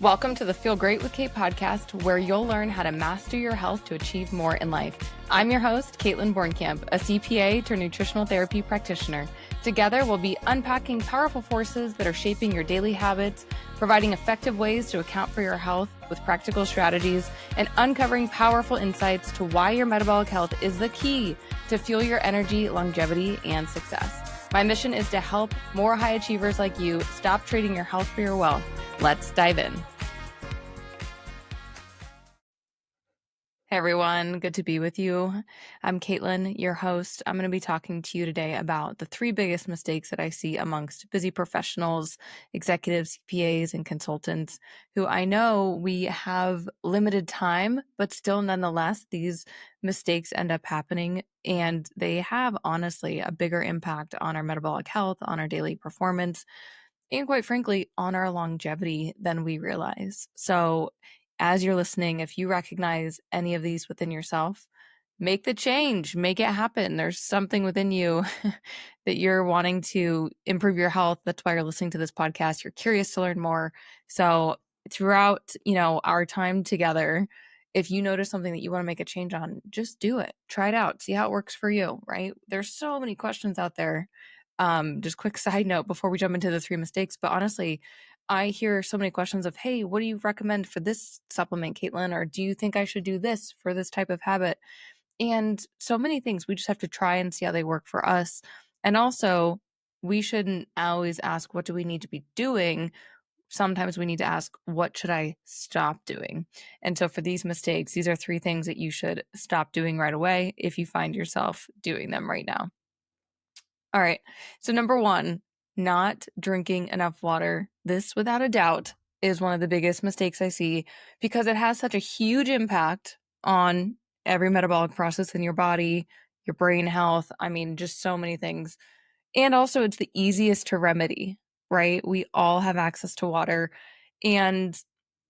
Welcome to the Feel Great with Kait Podcast, where you'll learn how to master your health to achieve more in life. I'm your host, Kaitlin Borncamp, a CPA turned nutritional therapy practitioner. Together, we'll be unpacking powerful forces that are shaping your daily habits, providing effective ways to account for your health with practical strategies, and uncovering powerful insights to why your metabolic health is the key to fuel your energy, longevity, and success. My mission is to help more high achievers like you stop trading your health for your wealth. Let's dive in. Hey everyone, good to be with you. I'm Kaitlin, your host. I'm going to be talking to you today about the 3 biggest mistakes that I see amongst busy professionals, executives, CPAs, and consultants who I know we have limited time, but still nonetheless, these mistakes end up happening and they have honestly a bigger impact on our metabolic health, on our daily performance, and quite frankly, on our longevity than we realize. So as you're listening, if you recognize any of these within yourself, make the change, make it happen. There's something within you that you're wanting to improve your health. That's why you're listening to this podcast. You're curious to learn more. So throughout, our time together, if you notice something that you want to make a change on, just do it. Try it out. See how it works for you, right? There's so many questions out there. Just quick side note before we jump into the 3 mistakes, but honestly, I hear so many questions of, hey, what do you recommend for this supplement, Kaitlin? Or do you think I should do this for this type of habit? And so many things, we just have to try and see how they work for us. And also, we shouldn't always ask, what do we need to be doing? Sometimes we need to ask, what should I stop doing? And so for these mistakes, these are 3 things that you should stop doing right away if you find yourself doing them right now. All right. So number 1, not drinking enough water. This, without a doubt, is one of the biggest mistakes I see because it has such a huge impact on every metabolic process in your body, your brain health. I mean, just so many things. And also, it's the easiest to remedy, right? We all have access to water. And,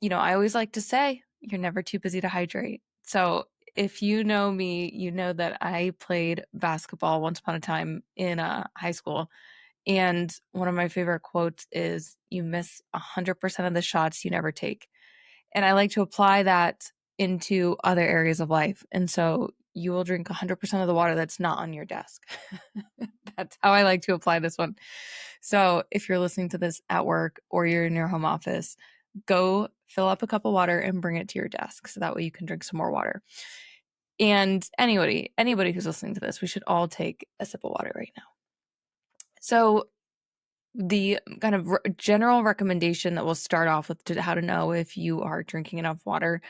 I always like to say, you're never too busy to hydrate. So if you know me, you know that I played basketball once upon a time in high school. And one of my favorite quotes is, you miss 100% of the shots you never take. And I like to apply that into other areas of life. And so you will drink 100% of the water that's not on your desk. That's how I like to apply this one. So if you're listening to this at work or you're in your home office, go fill up a cup of water and bring it to your desk. So that way you can drink some more water. And anybody who's listening to this, we should all take a sip of water right now. So the kind of general recommendation that we'll start off with to how to know if you are drinking enough water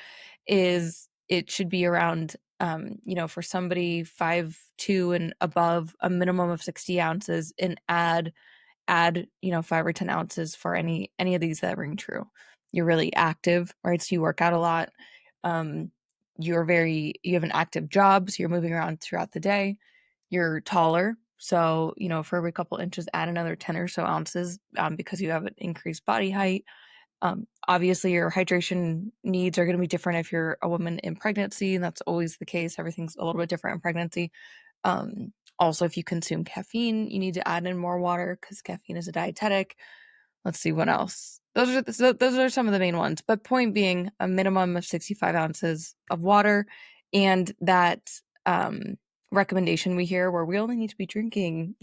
is it should be around, for somebody 5'2" and above, a minimum of 60 ounces, and add 5 or 10 ounces for any of these that ring true. You're really active, right? So you work out a lot. You have an active job, so you're moving around throughout the day. You're taller. So, for every couple inches, add another 10 or so ounces because you have an increased body height. Obviously, your hydration needs are going to be different if you're a woman in pregnancy, and that's always the case. Everything's a little bit different in pregnancy. Also, if you consume caffeine, you need to add in more water because caffeine is a dietetic. Let's see what else. Those are some of the main ones. But point being, a minimum of 65 ounces of water, and that recommendation we hear where we only need to be drinking,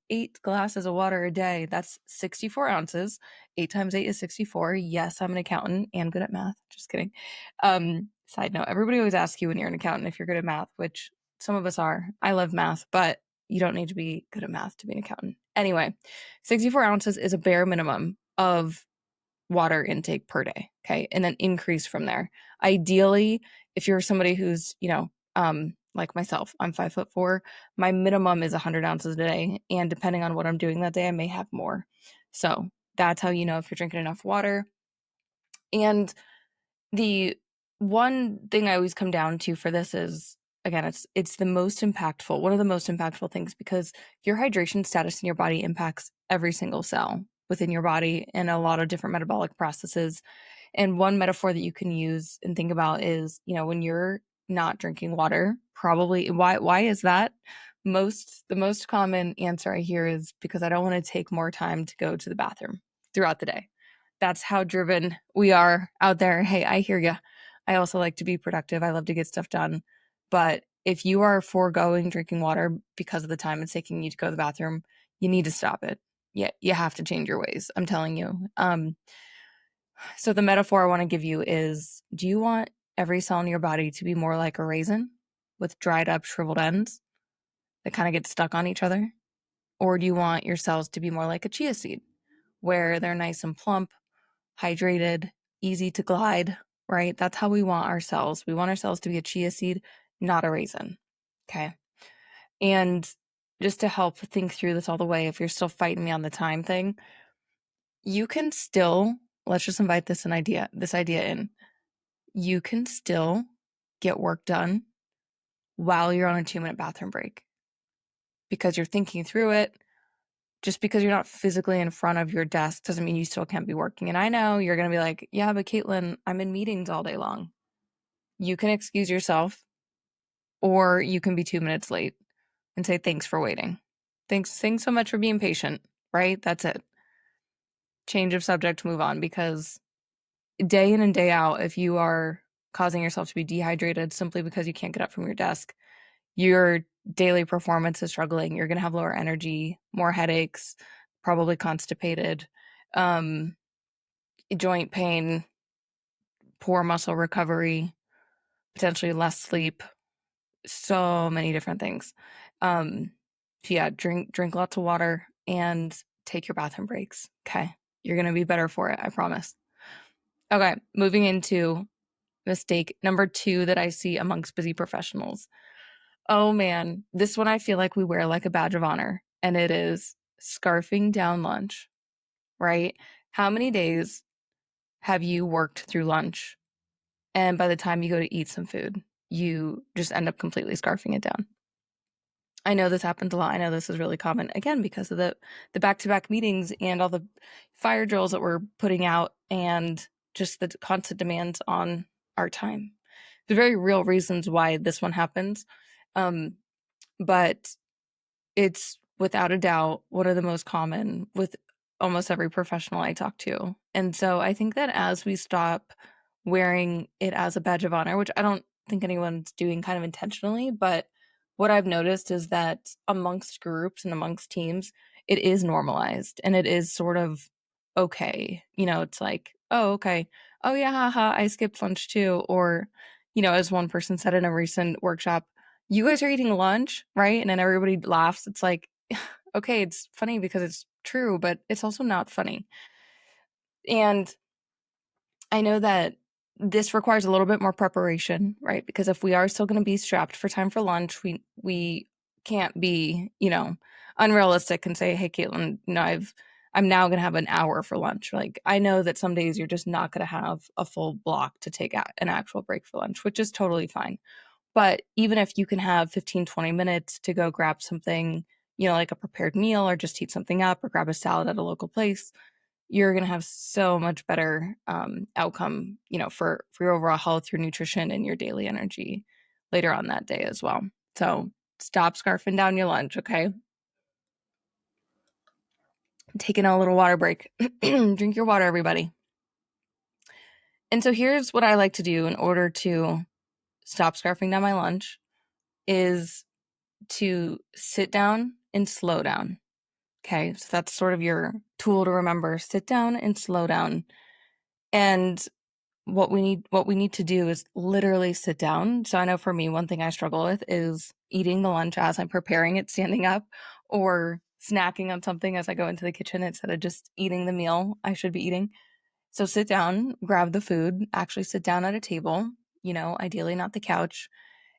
8 glasses of water a day. That's 64 ounces. 8 times 8 is 64. Yes, I'm an accountant and good at math. Just kidding. Side note, everybody always asks you when you're an accountant if you're good at math, which some of us are. I love math, but you don't need to be good at math to be an accountant. Anyway, 64 ounces is a bare minimum of water intake per day. Okay. And then increase from there. Ideally, if you're somebody who's, like myself, I'm 5'4", my minimum is 100 ounces a day. And depending on what I'm doing that day, I may have more. So that's how you know if you're drinking enough water. And the one thing I always come down to for this is, again, it's the most impactful, one of the most impactful things, because your hydration status in your body impacts every single cell within your body and a lot of different metabolic processes. And one metaphor that you can use and think about is, when you're not drinking water, probably why is that? The most common answer I hear is because I don't want to take more time to go to the bathroom throughout the day. that's how driven we are out there. Hey, I hear you. I also like to be productive. I love to get stuff done. But if you are foregoing drinking water because of the time it's taking you to go to the bathroom, you need to stop it. Yeah, you have to change your ways. I'm telling you. So the metaphor I want to give you is, do you want every cell in your body to be more like a raisin with dried up, shriveled ends that kind of get stuck on each other? Or do you want your cells to be more like a chia seed where they're nice and plump, hydrated, easy to glide, right? That's how we want our cells. We want our cells to be a chia seed, not a raisin. Okay. And just to help think through this all the way, if you're still fighting me on the time thing, you can still, let's just invite this idea in. You can still get work done while you're on a 2-minute bathroom break because you're thinking through it. Just because you're not physically in front of your desk doesn't mean you still can't be working. And I know you're going to be like, yeah, but Kaitlin, I'm in meetings all day long. You can excuse yourself, or you can be 2 minutes late and say, thanks for waiting. Thanks so much for being patient, right? That's it. Change of subject, move on, because day in and day out, if you are causing yourself to be dehydrated simply because you can't get up from your desk, your daily performance is struggling. You're going to have lower energy, more headaches, probably constipated, joint pain, poor muscle recovery, potentially less sleep, so many different things. So yeah, drink lots of water and take your bathroom breaks. Okay. You're going to be better for it. I promise. Okay. Moving into mistake number 2 that I see amongst busy professionals. Oh man, this one I feel like we wear like a badge of honor, and it is scarfing down lunch, right? How many days have you worked through lunch and by the time you go to eat some food, you just end up completely scarfing it down? I know this happens a lot. I know this is really common, again, because of the back-to-back meetings and all the fire drills that we're putting out and just the constant demands on our time. There's very real reasons why this one happens. But it's without a doubt one of the most common with almost every professional I talk to. And so I think that as we stop wearing it as a badge of honor, which I don't think anyone's doing kind of intentionally, but what I've noticed is that amongst groups and amongst teams, it is normalized and it is sort of okay. It's like, oh, okay. Oh, yeah, haha, I skipped lunch too. Or, as one person said in a recent workshop, you guys are eating lunch, right? And then everybody laughs. It's like, okay, it's funny because it's true, but it's also not funny. And I know that this requires a little bit more preparation, right? Because if we are still going to be strapped for time for lunch, we can't be, unrealistic and say, hey, Kaitlin, I'm now going to have an hour for lunch. Like, I know that some days you're just not going to have a full block to take an actual break for lunch, which is totally fine. But even if you can have 15, 20 minutes to go grab something, like a prepared meal or just heat something up or grab a salad at a local place, you're going to have so much better outcome, for your overall health, your nutrition, and your daily energy later on that day as well. So stop scarfing down your lunch, okay? Taking a little water break. Drink your water, everybody. And so here's what I like to do in order to stop scarfing down my lunch is to sit down and slow down. Okay, so that's sort of your tool to remember. Sit down and slow down. And what we need to do is literally sit down. So I know for me, one thing I struggle with is eating the lunch as I'm preparing it, standing up, or snacking on something as I go into the kitchen instead of just eating the meal I should be eating. So sit down, grab the food, actually sit down at a table, ideally not the couch,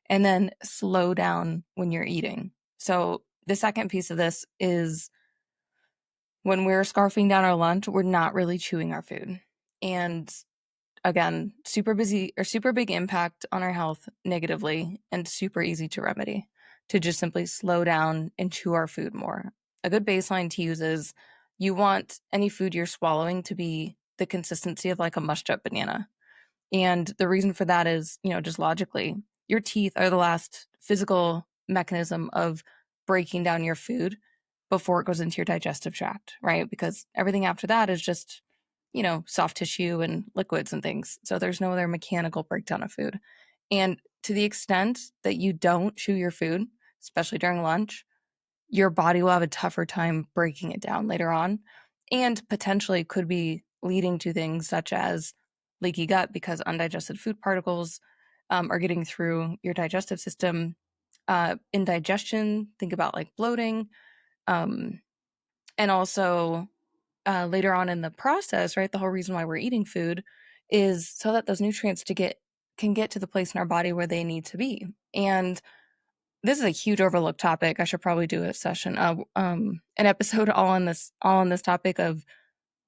and then slow down when you're eating. So the second piece of this is when we're scarfing down our lunch, we're not really chewing our food. And again, super big impact on our health negatively and super easy to remedy to just simply slow down and chew our food more. A good baseline to use is you want any food you're swallowing to be the consistency of like a mushed up banana. And the reason for that is, just logically, your teeth are the last physical mechanism of breaking down your food before it goes into your digestive tract, right? Because everything after that is just soft tissue and liquids and things. So there's no other mechanical breakdown of food. And to the extent that you don't chew your food, especially during lunch, your body will have a tougher time breaking it down later on, and potentially could be leading to things such as leaky gut because undigested food particles are getting through your digestive system. Indigestion, think about like bloating. Um, and also later on in the process, right? The whole reason why we're eating food is so that those nutrients can get to the place in our body where they need to be. And this is a huge overlooked topic. I should probably do a session, an episode all on this topic of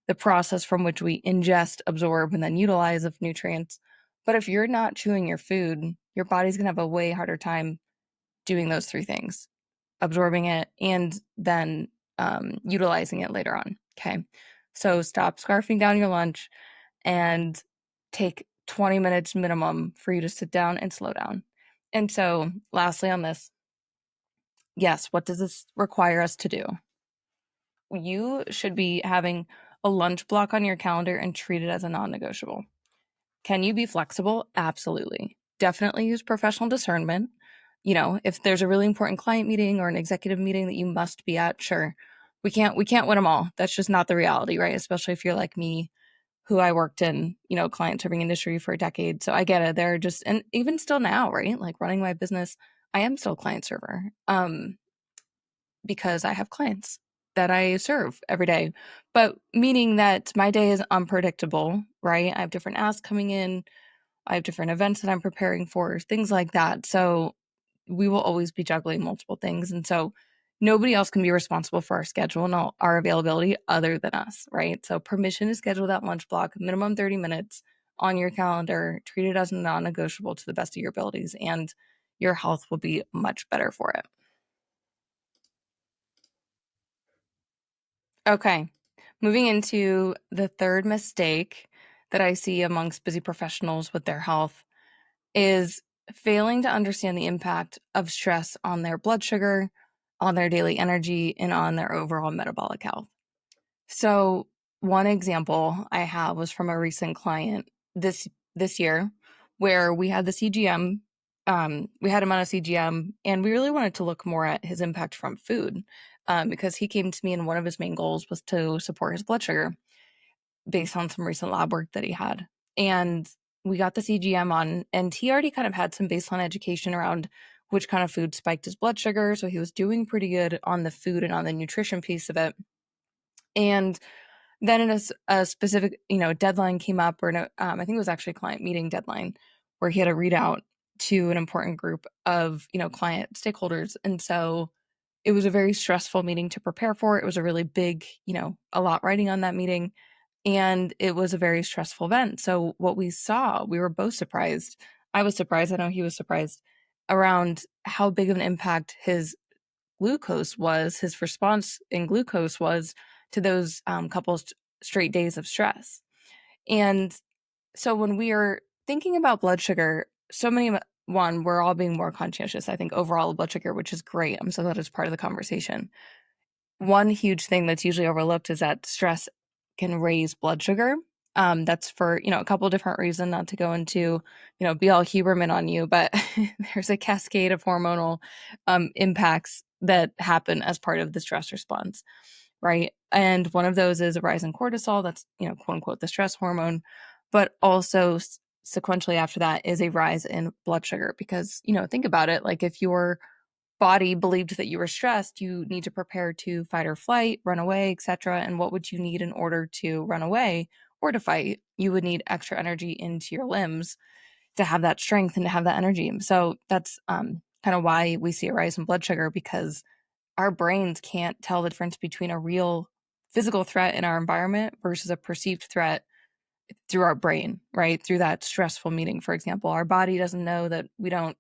the process from which we ingest, absorb, and then utilize of nutrients. But if you're not chewing your food, your body's gonna have a way harder time doing those three things: absorbing it and then utilizing it later on. Okay, so stop scarfing down your lunch and take 20 minutes minimum for you to sit down and slow down. And so, lastly, on this, yes, what does this require us to do? You should be having a lunch block on your calendar and treat it as a non negotiable. Can you be flexible? Absolutely. Definitely use professional discernment. If there's a really important client meeting or an executive meeting that you must be at, sure. We can't win them all. That's just not the reality, right? Especially if you're like me, who I worked in, client serving industry for a decade. So I get it. They're just, and even still now, right? Like running my business, I am still client server. Because I have clients that I serve every day. But meaning that my day is unpredictable, right? I have different asks coming in, I have different events that I'm preparing for, things like that. So we will always be juggling multiple things. And so nobody else can be responsible for our schedule and all our availability other than us, right? So permission to schedule that lunch block, minimum 30 minutes on your calendar, treat it as non negotiable to the best of your abilities, and your health will be much better for it. Okay. Moving into the third mistake that I see amongst busy professionals with their health is failing to understand the impact of stress on their blood sugar, on their daily energy, and on their overall metabolic health. So, one example I have was from a recent client this year where we had the CGM. We had him on a CGM, and we really wanted to look more at his impact from food because he came to me and one of his main goals was to support his blood sugar based on some recent lab work that he had. And we got the CGM on, and he already kind of had some baseline education around which kind of food spiked his blood sugar. So he was doing pretty good on the food and on the nutrition piece of it. And then in a specific, deadline came up, or no, I think it was actually a client meeting deadline, where he had a readout to an important group of, client stakeholders. And so it was a very stressful meeting to prepare for. It was a really big, a lot riding on that meeting. And it was a very stressful event. So what we saw, we were both surprised. I was surprised. I know he was surprised around how big of an impact his glucose was, his response in glucose was to those couple straight days of stress. And so when we are thinking about blood sugar, we're all being more conscientious, I think, overall of blood sugar, which is great. I'm so glad it's part of the conversation. One huge thing that's usually overlooked is that stress can raise blood sugar. That's for, a couple of different reasons, not to go into, be all Huberman on you, but there's a cascade of hormonal impacts that happen as part of the stress response, right? And one of those is a rise in cortisol. That's, quote unquote, the stress hormone. But also sequentially after that is a rise in blood sugar because, think about it. Like if your body believed that you were stressed, you need to prepare to fight or flight, run away, etc. And what would you need in order to run away or to fight? You would need extra energy into your limbs to have that strength and to have that energy. So that's kind of why we see a rise in blood sugar, because our brains can't tell the difference between a real physical threat in our environment versus a perceived threat through our brain, right? Through that stressful meeting, for example. Our body doesn't know that we don't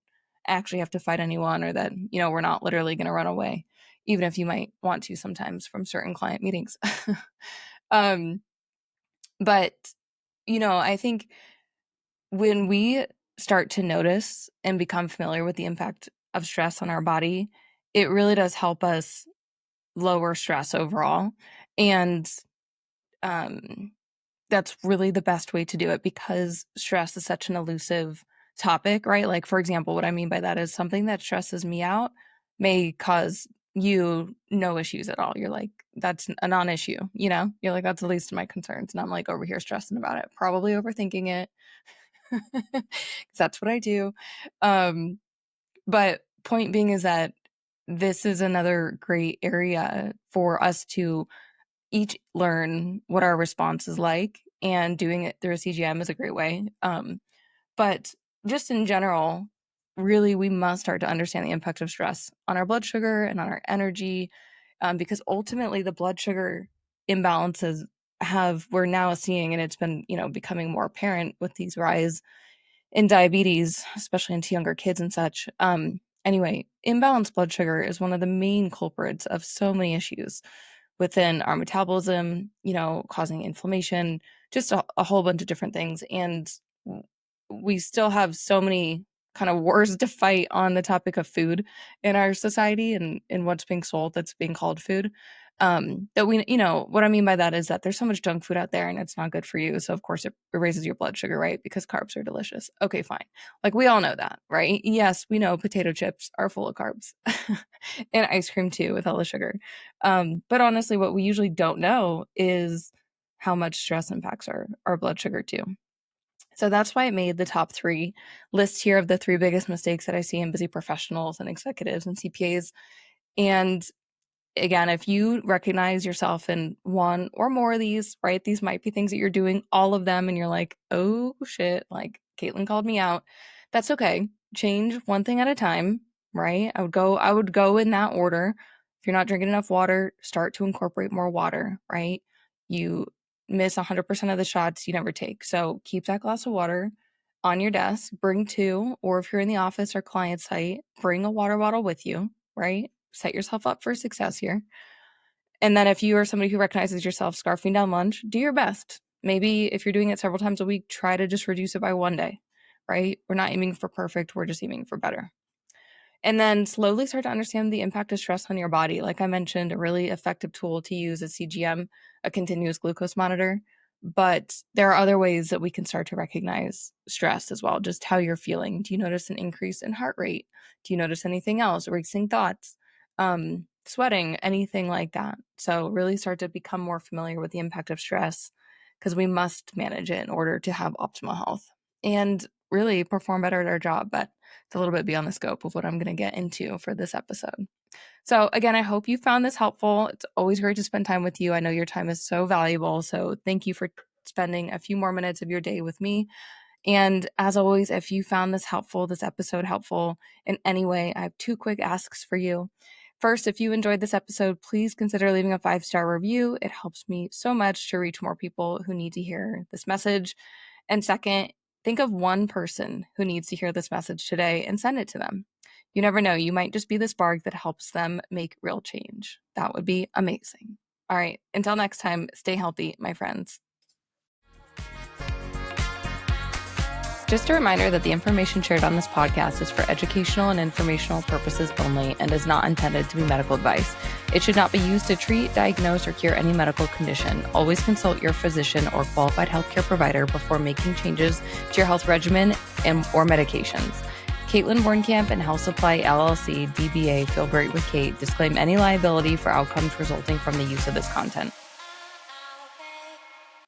actually have to fight anyone, or that, we're not literally going to run away, even if you might want to sometimes from certain client meetings. um, but, I think when we start to notice and become familiar with the impact of stress on our body, it really does help us lower stress overall. And, um, that's really the best way to do it because stress is such an elusive topic, right? Like, for example, what I mean by that is something that stresses me out may cause you no issues at all. You're like, that's a non-issue, You're like, that's the least of my concerns. And I'm like over here stressing about it, probably overthinking it. Because that's what I do. But point being is that this is another great area for us to each learn what our response is like, and doing it through a CGM is a great way. But just in general, really, we must start to understand the impact of stress on our blood sugar and on our energy, because ultimately the blood sugar imbalances we're now seeing, and it's been, becoming more apparent with these rise in diabetes, especially into younger kids and such. Anyway, imbalanced blood sugar is one of the main culprits of so many issues within our metabolism, causing inflammation, just a whole bunch of different things. And we still have so many kind of wars to fight on the topic of food in our society and in what's being sold that's being called food. That we, what I mean by that is that there's so much junk food out there and it's not good for you. So of course it raises your blood sugar, right? Because carbs are delicious. Okay, fine. Like we all know that, right? Yes, we know potato chips are full of carbs and ice cream too with all the sugar. But honestly, what we usually don't know is how much stress impacts our blood sugar too. So that's why I made the top 3 list here of the 3 biggest mistakes that I see in busy professionals and executives and CPAs. And again, if you recognize yourself in one or more of these, right? These might be things that you're doing all of them and you're like, oh shit, like Kaitlin called me out. That's okay. Change one thing at a time, right? I would go in that order. If you're not drinking enough water, start to incorporate more water, right? You miss 100% of the shots you never take. So keep that glass of water on your desk, bring 2, or if you're in the office or client site, bring a water bottle with you, right? Set yourself up for success here. And then if you are somebody who recognizes yourself scarfing down lunch, do your best. Maybe if you're doing it several times a week, try to just reduce it by one day, right? We're not aiming for perfect. We're just aiming for better. And then slowly start to understand the impact of stress on your body. Like I mentioned, a really effective tool to use is CGM, a continuous glucose monitor. But there are other ways that we can start to recognize stress as well, just how you're feeling. Do you notice an increase in heart rate? Do you notice anything else? Racing thoughts, sweating, anything like that? So really start to become more familiar with the impact of stress because we must manage it in order to have optimal health and really perform better at our job. But it's a little bit beyond the scope of what I'm going to get into for this episode. So again, I hope you found this helpful. It's always great to spend time with you. I know your time is so valuable. So thank you for spending a few more minutes of your day with me. And as always, if you found this episode helpful in any way, I have 2 quick asks for you. First, if you enjoyed this episode, please consider leaving a 5-star review. It helps me so much to reach more people who need to hear this message. And second, think of one person who needs to hear this message today and send it to them. You never know, you might just be the spark that helps them make real change. That would be amazing. All right, until next time, stay healthy, my friends. Just a reminder that the information shared on this podcast is for educational and informational purposes only and is not intended to be medical advice. It should not be used to treat, diagnose, or cure any medical condition. Always consult your physician or qualified healthcare provider before making changes to your health regimen or medications. Kaitlin Borncamp and Health Supply LLC, DBA Feel Great with Kate disclaim any liability for outcomes resulting from the use of this content.